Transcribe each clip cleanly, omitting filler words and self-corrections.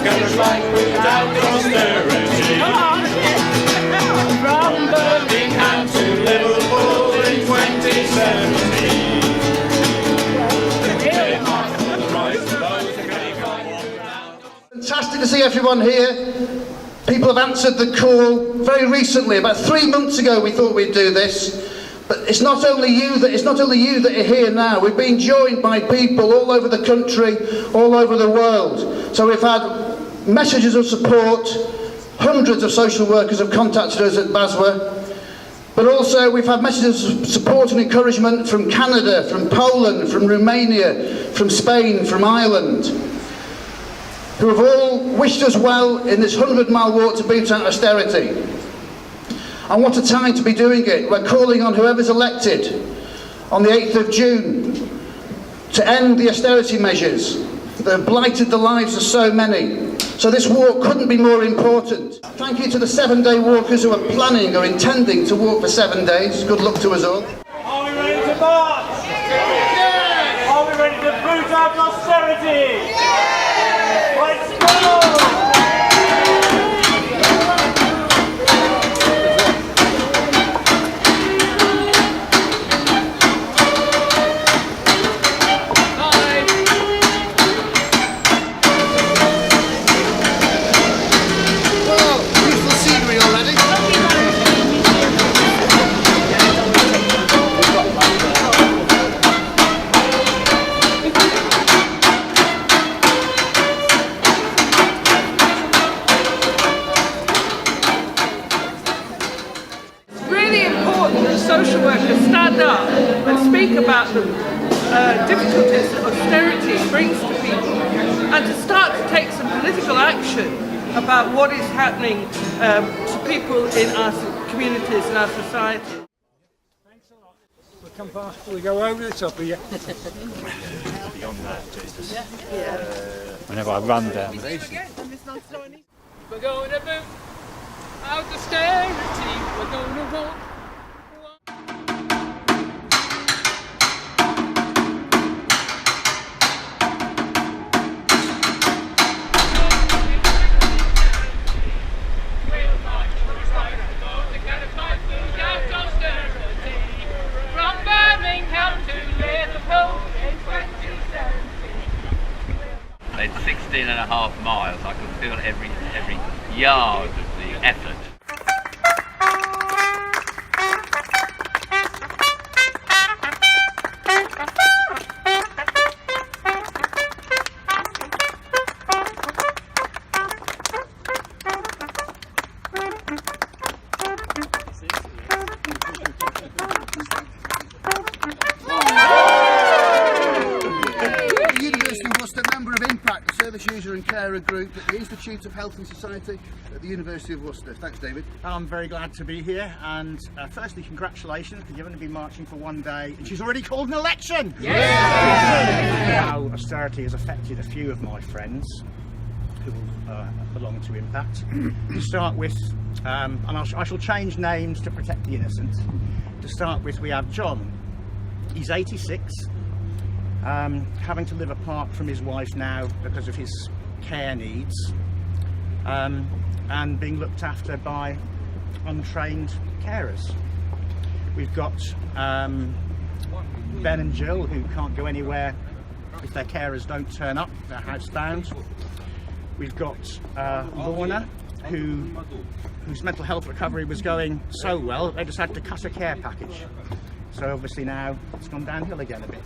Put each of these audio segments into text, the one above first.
goes right without austerity. From Birmingham to Liverpool in 2017. Fantastic to see everyone here. People have answered the call very recently. About 3 months ago we thought we'd do this. But it's not only you that are here now. We've been joined by people all over the country, all over the world. So we've had messages of support. Hundreds of social workers have contacted us at BASWA. But also we've had messages of support and encouragement from Canada, from Poland, from Romania, from Spain, from Ireland, who have all wished us well in this 100-mile walk to beat out austerity. And what a time to be doing it. We're calling on whoever's elected on the 8th of June to end the austerity measures that have blighted the lives of so many. So this walk couldn't be more important. Thank you to the 7-day walkers who are planning or intending to walk for 7 days. Good luck to us all. Are we ready to march? Yes! Are we ready to boot out austerity? Yes! Let's go! Social workers stand up and speak about the difficulties that austerity brings to people, and to start to take some political action about what is happening to people in our communities and our society. Thanks a lot. We'll come past, we'll go over the top of you. Beyond that, Jesus. Whenever I run down. We're going to boot out austerity, we're going to walk. From Birmingham to Liverpool in 2017. It's 16.5 miles. I can feel every yard of the effort. Service User and Carer Group at the Institute of Health and Society at the University of Worcester. Thanks, David. I'm very glad to be here, and firstly, congratulations, because you're going to be marching for 1 day, and she's already called an election! Yeah! How austerity has affected a few of my friends who belong to Impact. To start with, and I shall change names to protect the innocent. To start with, we have John. He's 86. Having to live apart from his wife now because of his care needs, and being looked after by untrained carers. We've got Ben and Jill, who can't go anywhere if their carers don't turn up, they're housebound. We've got Lorna, whose mental health recovery was going so well, they just had to cut a care package. So obviously now it's gone downhill again a bit.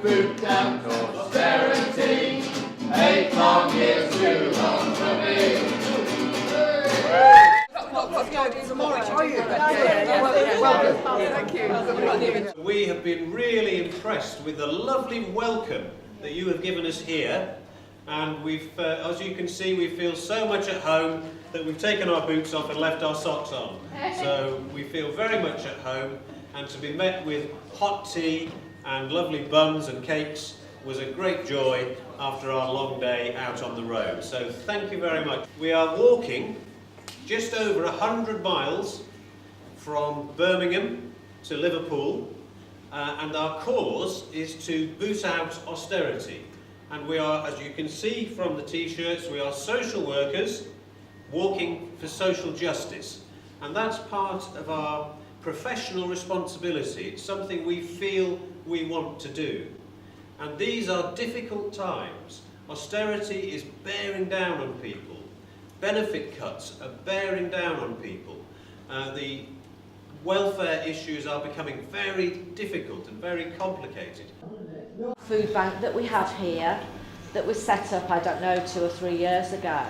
Boot down to austerity. 8 long years too long for me. We have been really impressed with the lovely welcome that you have given us here, and we've, as you can see, we feel so much at home that we've taken our boots off and left our socks on. So we feel very much at home, and to be met with hot tea and lovely buns and cakes was a great joy after our long day out on the road. So thank you very much. We are walking just over 100 miles from Birmingham to Liverpool, and our cause is to boot out austerity. And we are, as you can see from the t-shirts, we are social workers walking for social justice. And that's part of our professional responsibility. It's something we feel we want to do. And these are difficult times. Austerity is bearing down on people. Benefit cuts are bearing down on people. The welfare issues are becoming very difficult and very complicated. Food bank that we have here that was set up, I don't know, 2 or 3 years ago.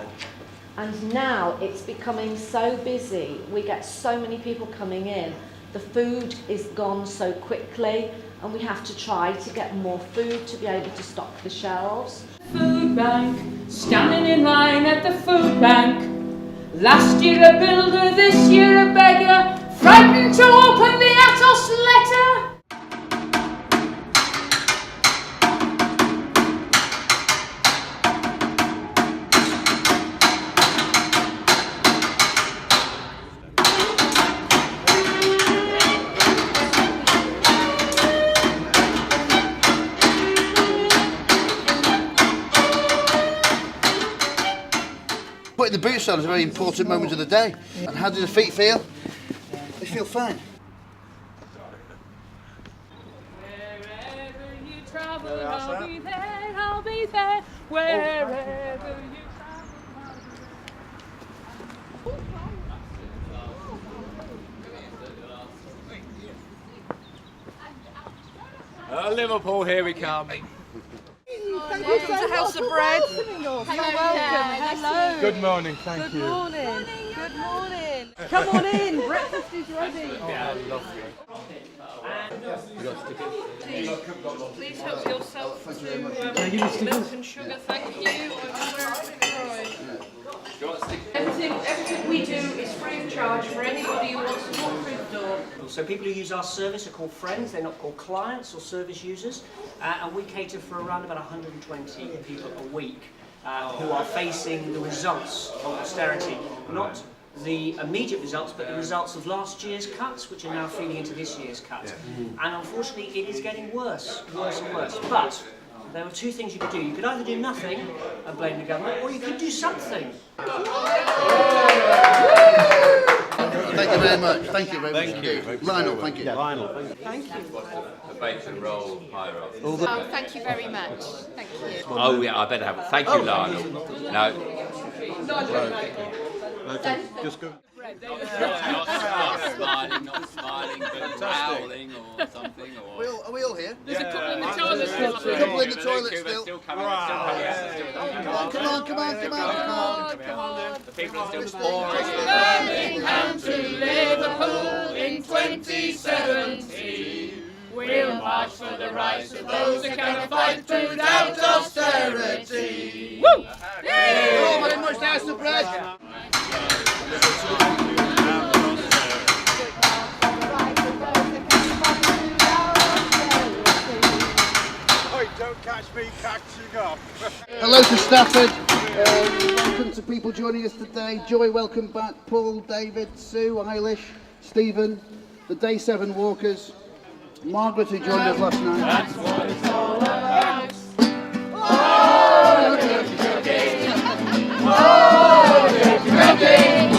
And now it's becoming so busy. We get so many people coming in. The food is gone so quickly, and we have to try to get more food to be able to stock the shelves. Food bank, standing in line at the food bank. Last year a builder, this year a beggar, frightened to open the Atos letter. Putting the boots on is a very important moment of the day. And how do the feet feel? They feel fine. Wherever you travel, I'll be there, I'll be there. Wherever you Liverpool, here we come. Welcome to House of Bread. You're welcome. Hello. Good morning, thank you. Good morning. Good morning. Come on in. Breakfast is ready. Please help yourself to milk and sugar. Thank you. Everything we do is free of charge for anybody who wants to walk through the door. So people who use our service are called friends, they're not called clients or service users, and we cater for around about 120 people a week who are facing the results of austerity, not the immediate results, but the results of last year's cuts, which are now feeding into this year's cut. And unfortunately, it is getting worse and worse. But there are two things you could do. You could either do nothing and blame the government, or you could do something. Thank you very much. Thank you very much. Thank you. Lionel, thank you. Lionel, thank you. Thank you. The bacon roll higher up. Oh, thank you very much. Thank you. Oh yeah, I better have it. Thank you, Lionel. No. Just go. Not smiling, but howling or something. Or... Are we all here? There's a couple in the toilet still. Couple in the toilet still. Still coming. Come on. The people are still Birmingham to Liverpool in 2017. We'll march for the rights of those who cannot fight food out austerity. Woo! Oh, very much nice to bread. Don't catch me catching up. Hello to Stafford. Welcome to people joining us today. Joy, welcome back. Paul, David, Sue, Eilish, Stephen, the Day 7 Walkers, Margaret, who joined us last night. That's what it's all about. Oh, cookie, cookie. Oh, cookie, cookie.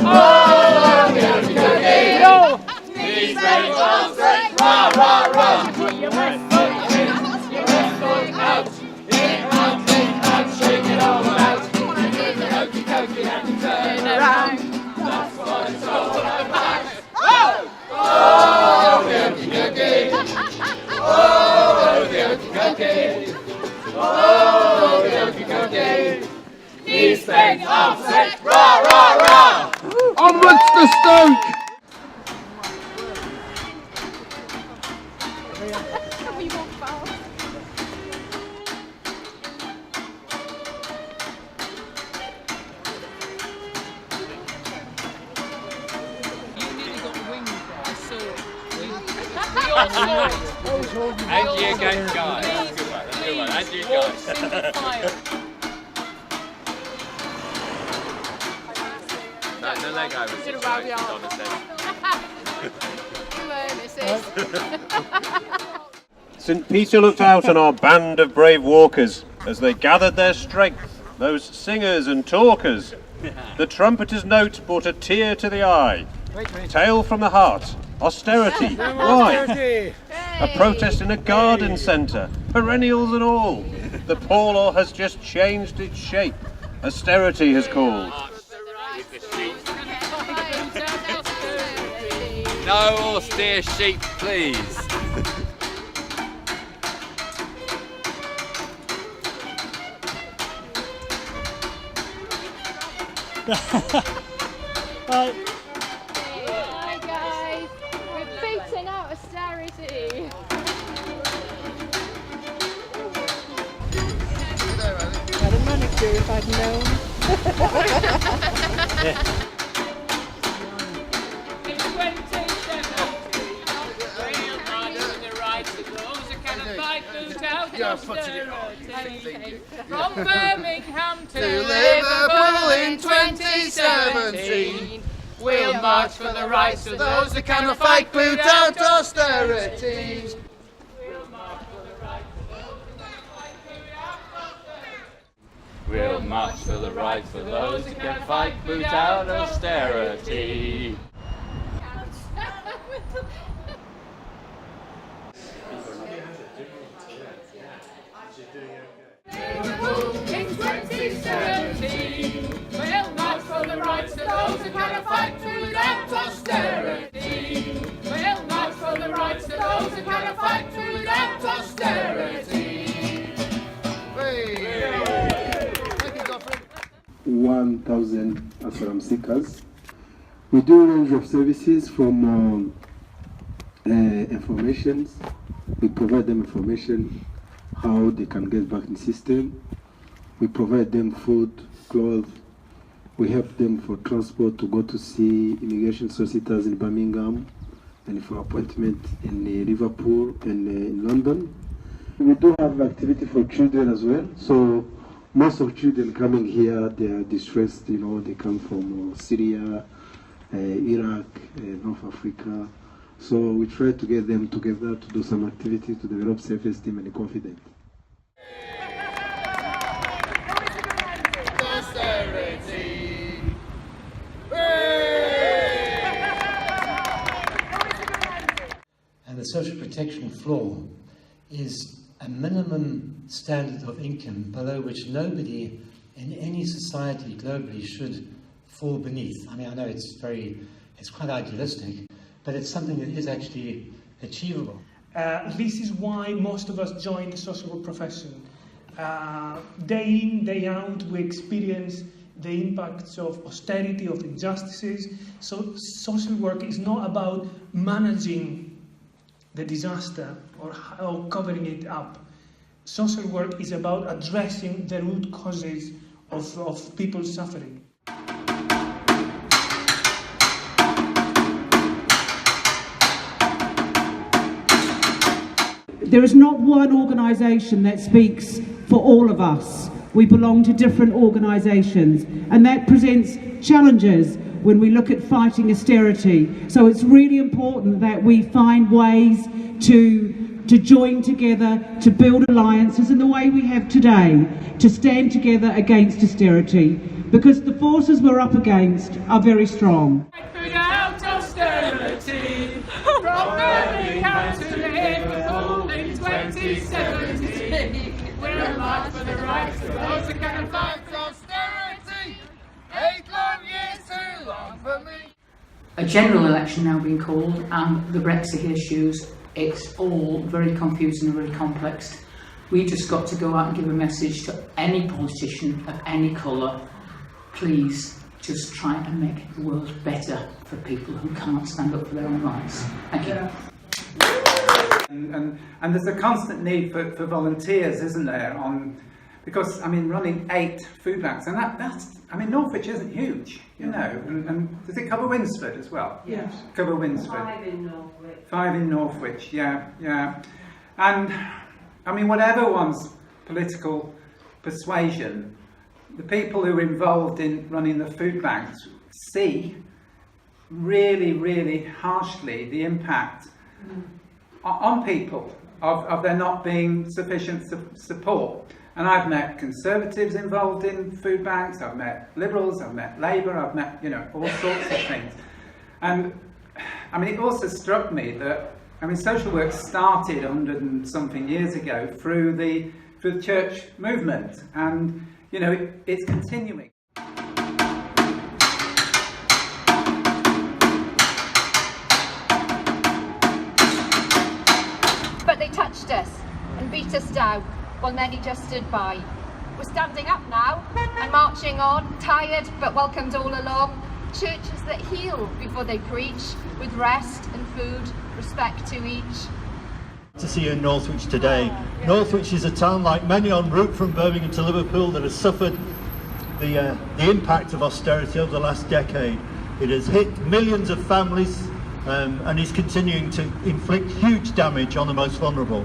Oh, cookie, cookie. Yo. These great balls, rah, rah, rah. Put your left foot in, your left foot out. In out, shake it all out. Cookie, cookie, and turn around. That's what it's all about. Oh! Oh, cookie, cookie. Oh, cookie, cookie. Oh, cookie, cookie. He's big upset, rah, rah, rah. Onwards to Stoke! Angie against Guy. That's a good one. That's a good one. Angie and Guy. That's the Lego situation, Donna said. St. Peter looked out on our band of brave walkers as they gathered their strength, those singers and talkers. The trumpeter's note brought a tear to the eye. Tale from the heart, austerity, why? A protest in a garden centre, perennials and all. The poor law has just changed its shape. Austerity has called. No austere sheep, please. Right. Hi guys, we're beating out austerity. Had a manicure if I'd known. In 2017, we'll march for the rights of those who cannot fight boot out austerity. From Birmingham to Liverpool in 2017, we'll march for the rights of those who cannot fight boot out austerity. We'll march for the rights of those who can fight, boot out austerity. In 2017, we'll march for the rights of those who cannot fight without austerity. We'll march for the rights of those who cannot fight without austerity. 1,000 asylum seekers. We do a range of services from information. We provide them information how they can get back in the system. We provide them food, clothes. We help them for transport to go to see immigration solicitors in Birmingham and for appointment in Liverpool and in London. We do have activity for children as well. So most of children coming here, they are distressed, you know, they come from Syria, Iraq, North Africa. So we try to get them together to do some activities to develop self-esteem and confidence. And the social protection floor is a minimum standard of income below which nobody in any society globally should fall beneath. I mean, I know it's quite idealistic, but it's something that is actually achievable. This is why most of us join the social work profession. Day in, day out, we experience the impacts of austerity, of injustices. So social work is not about managing the disaster or covering it up. Social work is about addressing the root causes of people's suffering. There is not one organisation that speaks for all of us. We belong to different organisations, and that presents challenges when we look at fighting austerity. So it's really important that we find ways to join together, to build alliances in the way we have today, to stand together against austerity, because the forces we're up against are very strong. Without austerity, from Birmingham to Liverpool in 2017, we'll march for the rights of those who cannot fight austerity. 8 long years too long for me. A general election now being called, and the Brexit issues, it's all very confusing and very complex. We just got to go out and give a message to any politician of any colour. Please just try and make the world better for people who can't stand up for their own rights. Thank you. And there's a constant need for volunteers, isn't there, Because, I mean, running 8 food banks, and that's, I mean, Northwich isn't huge, you know, and does it cover Winsford as well? Yes. Cover Winsford. 5 in Northwich. 5 in Northwich, yeah, yeah. And, I mean, whatever one's political persuasion, the people who are involved in running the food banks see really, really harshly the impact on people of there not being sufficient support. And I've met Conservatives involved in food banks, I've met Liberals, I've met Labour, I've met, you know, all sorts of things. And I mean, it also struck me that, I mean, social work started 100 and something years ago through the church movement, and, you know, it's continuing. But they touched us and beat us down, while many just stood by. We're standing up now and marching on, tired but welcomed all along. Churches that heal before they preach, with rest and food, respect to each. To see you in Northwich today. Northwich is a town, like many en route from Birmingham to Liverpool, that has suffered the impact of austerity over the last decade. It has hit millions of families and is continuing to inflict huge damage on the most vulnerable.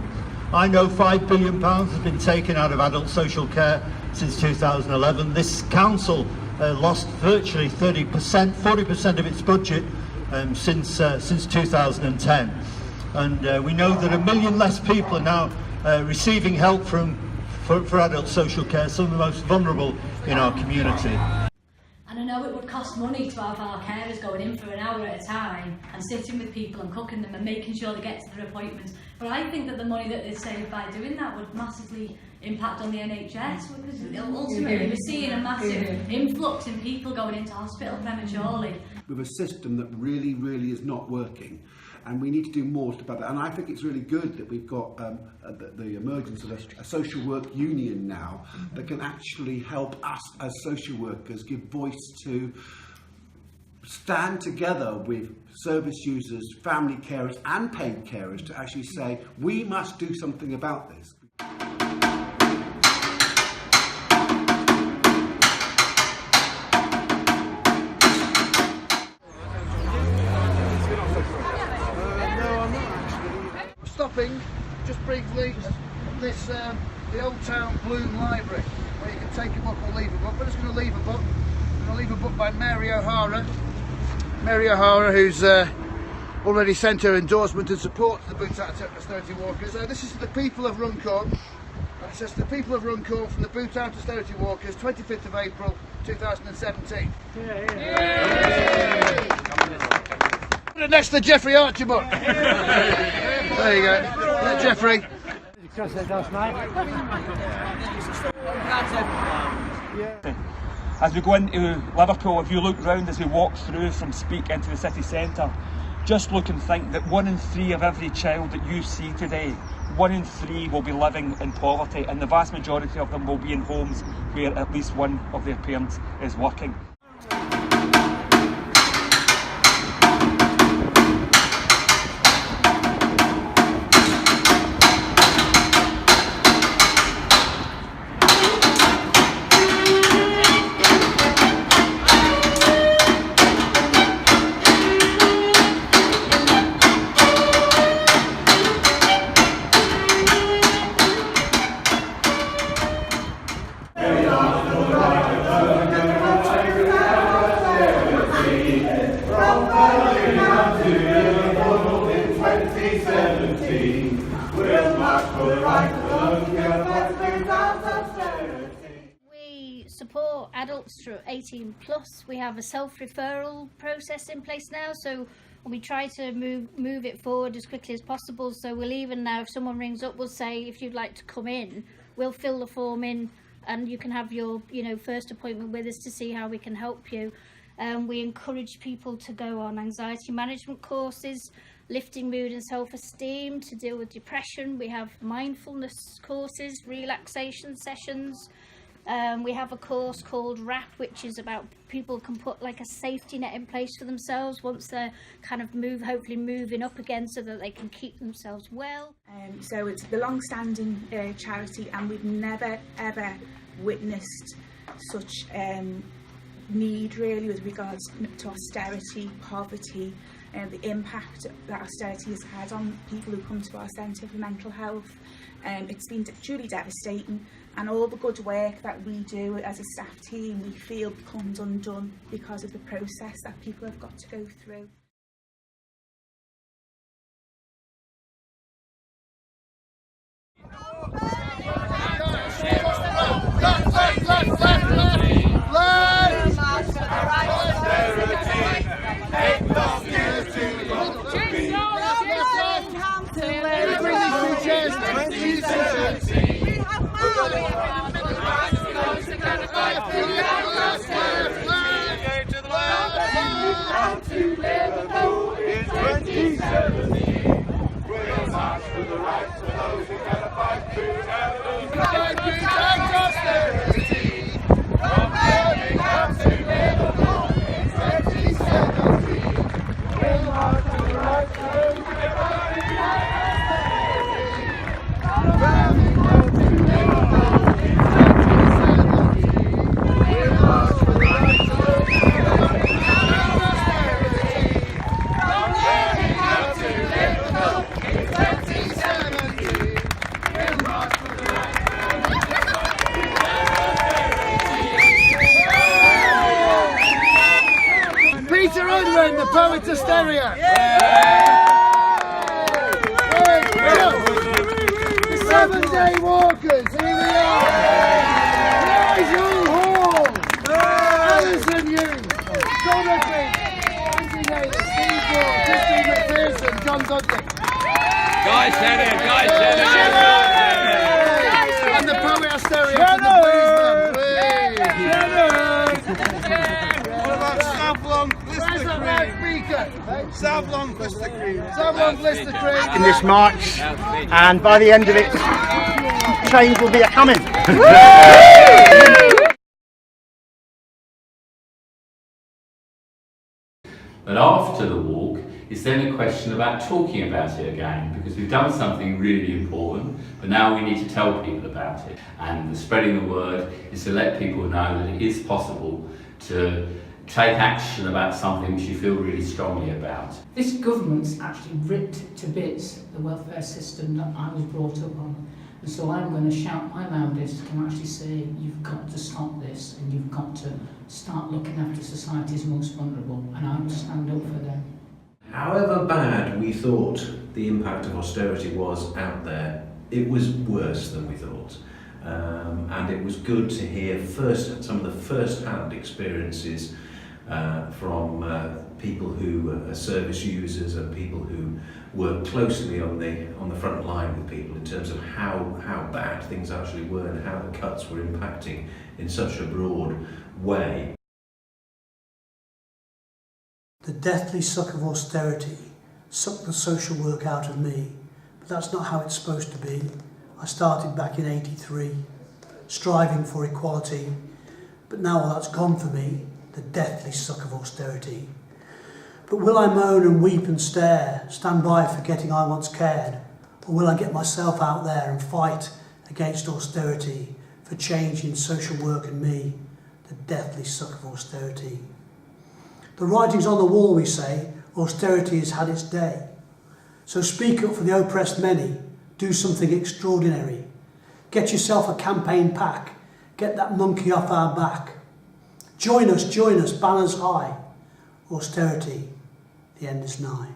I know £5 billion has been taken out of adult social care since 2011. This council lost virtually 40% of its budget since 2010. And we know that 1 million less people are now receiving help for adult social care, some of the most vulnerable in our community. And I know it would cost money to have our carers going in for an hour at a time and sitting with people and cooking them and making sure they get to their appointments. But I think that the money that is saved by doing that would massively impact on the NHS, because ultimately we're seeing a massive influx in people going into hospital prematurely. With a system that really, really is not working. And we need to do more about that. And I think it's really good that we've got the emergence of a social work union now that can actually help us as social workers give voice to stand together with service users, family carers and paid carers to actually say, we must do something about this. Stopping just briefly at this the Old Town Bloom Library, where you can take a book or leave a book. We're just going to leave a book. I'm going to leave a book by Mary O'Hara. Mary O'Hara, who's already sent her endorsement and support to the Boot Out Austerity Walkers. This is to the people of Runcorn. And it says, "The people of Runcorn from the Boot Out Austerity Walkers, 25th of April 2017. Put it next to the Jeffrey Archer book. There you go, Jeffrey. As we go into Liverpool, if you look round as we walk through from Speak into the city centre, just look and think that 1 in 3 of every child that you see today, 1 in 3 will be living in poverty, and the vast majority of them will be in homes where at least one of their parents is working. We support adults through 18 plus. We have a self-referral process in place now, so we try to move it forward as quickly as possible. So we'll even now, if someone rings up, we'll say, if you'd like to come in, we'll fill the form in and you can have your first appointment with us to see how we can help you. We encourage people to go on anxiety management courses, lifting mood and self-esteem to deal with depression. We have mindfulness courses, relaxation sessions. We have a course called RAP, which is about people can put like a safety net in place for themselves once they're kind of hopefully moving up again, so that they can keep themselves well. So it's the long-standing charity, and we've never ever witnessed such need really with regards to austerity, poverty, and the impact that austerity has had on people who come to our centre for mental health. It's been truly devastating, and all the good work that we do as a staff team we feel becomes undone because of the process that people have got to go through. To Liverpool in 2017. We'll march for the rights of those who cannot fight through austerity. From Birmingham to Liverpool in 2017. We'll march for the rights of those who cannot fight through austerity. From Birmingham to Liverpool in 2017. We'll march for the rights of those who cannot fight through austerity. Peter Unwin, the poet hysteria. The 7-day walkers, here we are. Nigel Hall, Alison Hughes, Dorothy, Andy Naylor, Steve Moore, Christine McPherson, John Dudley. Guys, And the poet hysteria from the Bluesman. Savlon Blister Cream. Savlon Blister Cream. In this march, and by the end of it, trains will be a coming. But after the walk, it's then a question about talking about it again, because we've done something really important, but now we need to tell people about it. And spreading the word is to let people know that it is possible to take action about something which you feel really strongly about. This government's actually ripped to bits the welfare system that I was brought up on. And so I'm going to shout my loudest and actually say, you've got to stop this, and you've got to start looking after society's most vulnerable, and I will stand up for them. However bad we thought the impact of austerity was out there, it was worse than we thought. And it was good to hear some of the first-hand experiences from people who are service users and people who work closely on the front line with people in terms of how bad things actually were and how the cuts were impacting in such a broad way. The deathly suck of austerity sucked the social work out of me, but that's not how it's supposed to be. I started back in '83, striving for equality, but now all that's gone for me, the deathly suck of austerity. But will I moan and weep and stare, stand by forgetting I once cared, or will I get myself out there and fight against austerity for change in social work and me, the deathly suck of austerity? The writing's on the wall, we say, austerity has had its day. So speak up for the oppressed many, do something extraordinary. Get yourself a campaign pack, get that monkey off our back. Join us, banners high. Austerity, the end is nigh.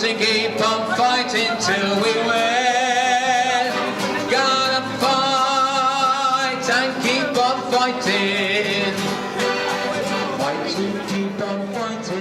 to keep on fighting till we win. Gotta fight and keep on fighting. Fight to keep on fighting.